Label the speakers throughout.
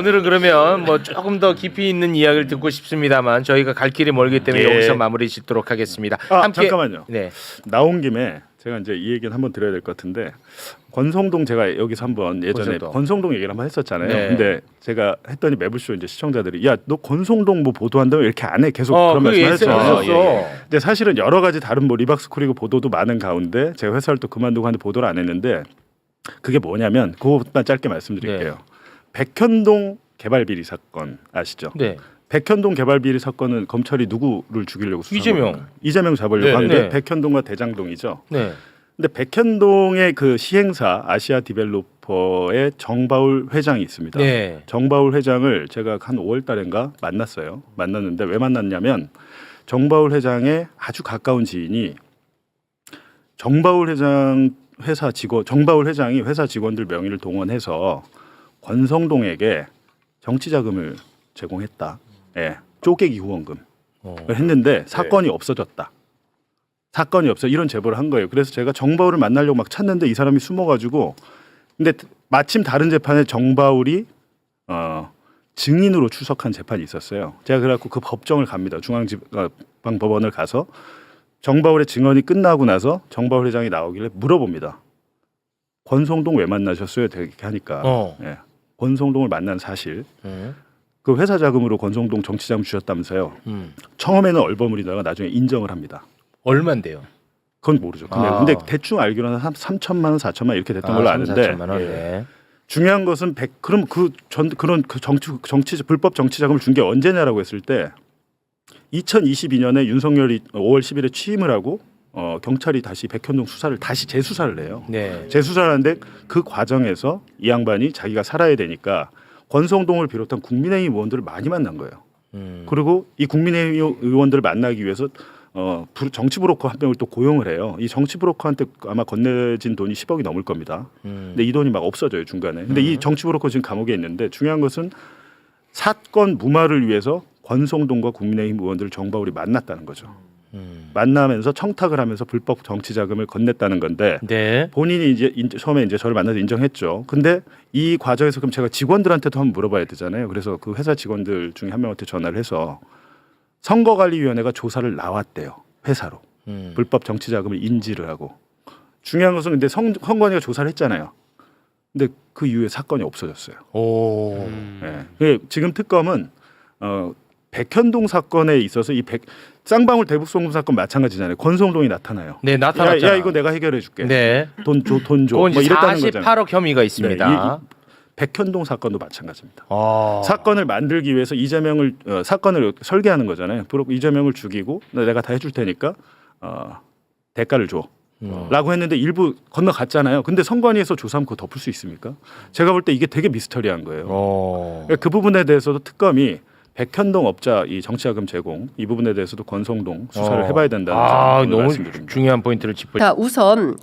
Speaker 1: 오늘은 그러면 뭐 조금 더 깊이 있는 이야기를 듣고 싶습니다만 저희가 갈 길이 멀기 때문에 여기서 마무리 짓도록 하겠습니다. 함께
Speaker 2: 잠깐만요.
Speaker 1: 네.
Speaker 2: 나온 김에 제가 이제 이 얘기는 한번 드려야 될 것 같은데 권성동 제가 여기서 한번 예전에 권성동 얘기를 한번 했었잖아요.
Speaker 1: 네.
Speaker 2: 근데 제가 했더니 매불쇼 이제 시청자들이 야 너 권성동 뭐 보도한다면 이렇게 안 해 계속 그런 말씀하셨잖아요. 근데 사실은 여러 가지 다른 뭐 리박스코리그 보도도 많은 가운데 제가 회사를 또 그만두고 하는데 보도를 안 했는데 그게 뭐냐면 그것만 짧게 말씀드릴게요.
Speaker 1: 네.
Speaker 2: 백현동 개발비리 사건 아시죠?
Speaker 1: 네.
Speaker 2: 백현동 개발비리 사건은 검찰이 누구를 죽이려고 수사한
Speaker 1: 이재명.
Speaker 2: 겁니까? 이재명 잡으려고 하는데 백현동과 대장동이죠.
Speaker 1: 네.
Speaker 2: 근데 백현동의 그 시행사 아시아 디벨로퍼의 정바울 회장이 있습니다.
Speaker 1: 네.
Speaker 2: 정바울 회장을 제가 한 5월 달인가 만났어요. 만났는데 왜 만났냐면 정바울 회장의 아주 가까운 지인이 정바울 회장이 회사 직원들 명의를 동원해서 권성동에게 정치 자금을 제공했다. 예, 쪼개기 후원금을 했는데 사건이 없어졌다. 사건이 없어 이런 제보를 한 거예요. 그래서 제가 정바울을 만나려고 막 찾는데 이 사람이 숨어가지고 근데 마침 다른 재판에 정바울이 증인으로 출석한 재판이 있었어요. 제가 그래갖고 그 법정을 갑니다. 중앙지방법원을 가서 정바울의 증언이 끝나고 나서 정바울 회장이 나오길래 물어봅니다. 권성동 왜 만나셨어요? 이렇게 하니까 예, 권성동을 만난 사실 그 회사 자금으로 권성동 정치자금 주셨다면서요. 처음에는 얼버무리다가 나중에 인정을 합니다.
Speaker 1: 얼마인데요?
Speaker 2: 그건 모르죠. 근데 대충 알기로는 한 3천만 원, 4천만 원 이렇게 됐던 걸로 아는데
Speaker 1: 네.
Speaker 2: 중요한 것은 그럼 그런 불법 정치 자금을 준 게 언제냐라고 했을 때 2022년에 윤석열이 5월 10일에 취임을 하고 경찰이 다시 백현동 수사를 다시 재수사를 해요.
Speaker 1: 네.
Speaker 2: 재수사를 하는데 그 과정에서 이 양반이 자기가 살아야 되니까 권성동을 비롯한 국민의힘 의원들을 많이 만난 거예요. 그리고 이 국민의힘 의원들을 만나기 위해서 정치 브로커 한 명을 또 고용을 해요. 이 정치 브로커한테 아마 건네진 돈이 10억이 넘을 겁니다. 근데 이 돈이 막 없어져요 중간에. 근데 이 정치 브로커 지금 감옥에 있는데 중요한 것은 사건 무마를 위해서 권성동과 국민의힘 의원들을 정바울이 만났다는 거죠. 만나면서 청탁을 하면서 불법 정치 자금을 건넸다는 건데
Speaker 1: 네.
Speaker 2: 본인이 이제 처음에 이제 저를 만나서 인정했죠. 근데 이 과정에서 그럼 제가 직원들한테도 한번 물어봐야 되잖아요. 그래서 그 회사 직원들 중에 한 명한테 전화를 해서 선거관리위원회가 조사를 나왔대요. 회사로 불법 정치 자금을 인지를 하고 중요한 것은 근데 선관위가 조사를 했잖아요. 근데 그 이후에 사건이 없어졌어요. 네. 지금 특검은 백현동 사건에 있어서 쌍방울 대북송금 사건 마찬가지잖아요. 권성동이 나타나요.
Speaker 1: 네, 나타났잖아.
Speaker 2: 야 이거 내가 해결해 줄게.
Speaker 1: 네.
Speaker 2: 돈 줘. 뭐 이랬다는 거잖아요.
Speaker 1: 48억 혐의가 있습니다.
Speaker 2: 네, 백현동 사건도 마찬가지입니다. 사건을 만들기 위해서 이재명을 사건을 설계하는 거잖아요. 이재명을 죽이고 내가 다 해줄 테니까 대가를 줘. 라고 했는데 일부 건너갔잖아요. 근데 선관위에서 조사하면 그거 덮을 수 있습니까? 제가 볼 때 이게 되게 미스터리한 거예요. 그 부분에 대해서도 특검이 백현동 업자 이 정치자금 제공 이 부분에 대해서도 권성동 수사를 해봐야 된다는
Speaker 1: 너무
Speaker 2: 말씀드립니다.
Speaker 1: 중요한 포인트를 짚어.
Speaker 3: 자, 우선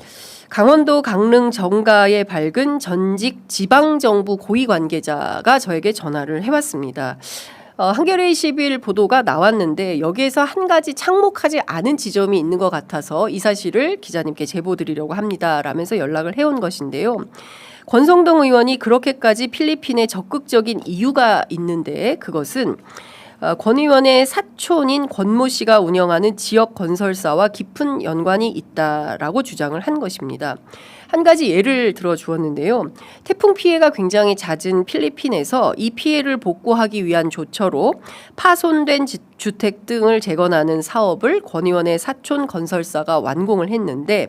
Speaker 3: 강원도 강릉 정가에 밝은 전직 지방정부 고위 관계자가 저에게 전화를 해왔습니다. 한겨레 20일 보도가 나왔는데 여기에서 한 가지 착목하지 않은 지점이 있는 것 같아서 이 사실을 기자님께 제보드리려고 합니다. 라면서 연락을 해온 것인데요. 권성동 의원이 그렇게까지 필리핀에 적극적인 이유가 있는데 그것은 권 의원의 사촌인 권모 씨가 운영하는 지역 건설사와 깊은 연관이 있다라고 주장을 한 것입니다. 한 가지 예를 들어 주었는데요. 태풍 피해가 굉장히 잦은 필리핀에서 이 피해를 복구하기 위한 조처로 파손된 주택 등을 재건하는 사업을 권 의원의 사촌 건설사가 완공을 했는데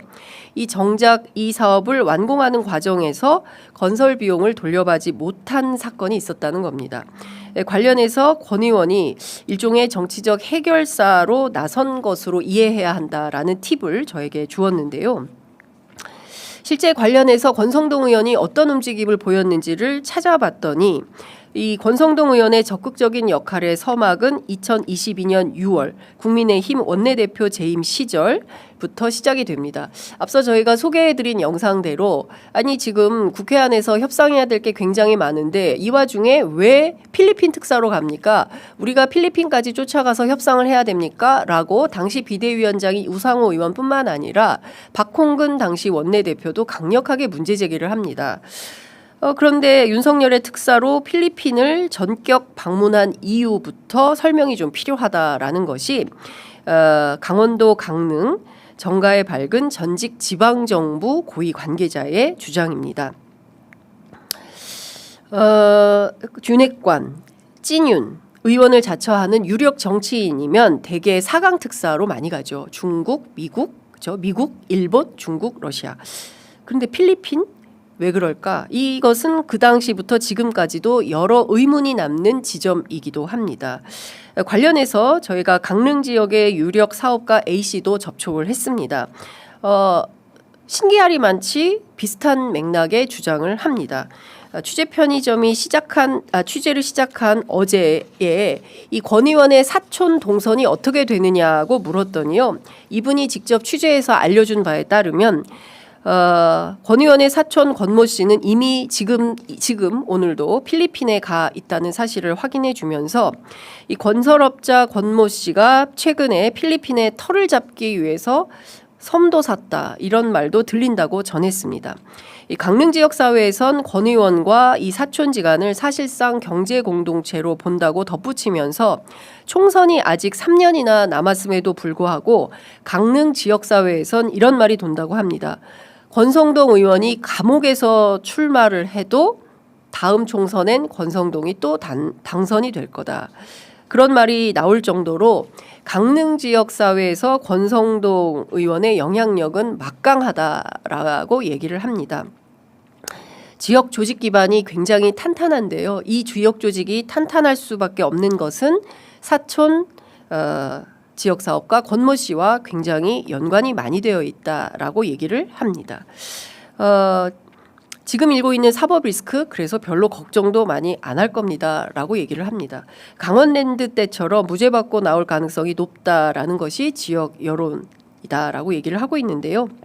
Speaker 3: 정작 이 사업을 완공하는 과정에서 건설 비용을 돌려받지 못한 사건이 있었다는 겁니다. 관련해서 권 의원이 일종의 정치적 해결사로 나선 것으로 이해해야 한다라는 팁을 저에게 주었는데요. 실제 관련해서 권성동 의원이 어떤 움직임을 보였는지를 찾아봤더니 이 권성동 의원의 적극적인 역할의 서막은 2022년 6월 국민의힘 원내대표 재임 시절부터 시작이 됩니다. 앞서 저희가 소개해드린 영상대로 아니 지금 국회 안에서 협상해야 될 게 굉장히 많은데 이 와중에 왜 필리핀 특사로 갑니까? 우리가 필리핀까지 쫓아가서 협상을 해야 됩니까? 라고 당시 비대위원장이 우상호 의원뿐만 아니라 박홍근 당시 원내대표도 강력하게 문제 제기를 합니다. 그런데 윤석열의 특사로 필리핀을 전격 방문한 이유부터 설명이 좀 필요하다라는 것이 강원도 강릉 정가에 밝은 전직 지방정부 고위 관계자의 주장입니다. 윤핵관, 찐윤 의원을 자처하는 유력 정치인이면 대개 4강 특사로 많이 가죠. 중국, 미국, 그렇죠? 미국, 일본, 중국, 러시아. 그런데 필리핀? 왜 그럴까? 이것은 그 당시부터 지금까지도 여러 의문이 남는 지점이기도 합니다. 관련해서 저희가 강릉 지역의 유력 사업가 A씨도 접촉을 했습니다. 신기하리만치 비슷한 맥락의 주장을 합니다. 취재 편의점이 취재를 시작한 어제에 이 권 의원의 사촌 동선이 어떻게 되느냐고 물었더니요. 이분이 직접 취재해서 알려준 바에 따르면 권 의원의 사촌 권모 씨는 이미 지금 오늘도 필리핀에 가 있다는 사실을 확인해 주면서 이 건설업자 권모 씨가 최근에 필리핀에 터를 잡기 위해서 섬도 샀다 이런 말도 들린다고 전했습니다. 이 강릉 지역 사회에선 권 의원과 이 사촌지간을 사실상 경제 공동체로 본다고 덧붙이면서 총선이 아직 3년이나 남았음에도 불구하고 강릉 지역 사회에선 이런 말이 돈다고 합니다. 권성동 의원이 감옥에서 출마를 해도 다음 총선엔 권성동이 또 당선이 될 거다. 그런 말이 나올 정도로 강릉 지역 사회에서 권성동 의원의 영향력은 막강하다라고 얘기를 합니다. 지역 조직 기반이 굉장히 탄탄한데요. 이 지역 조직이 탄탄할 수밖에 없는 것은 사촌 지역 사업가 권모 씨와 굉장히 연관이 많이 되어 있다라고 얘기를 합니다. 지금 일고 있는 사법 리스크 그래서 별로 걱정도 많이 안 할 겁니다라고 얘기를 합니다. 강원랜드 때처럼 무죄 받고 나올 가능성이 높다라는 것이 지역 여론이다라고 얘기를 하고 있는데요.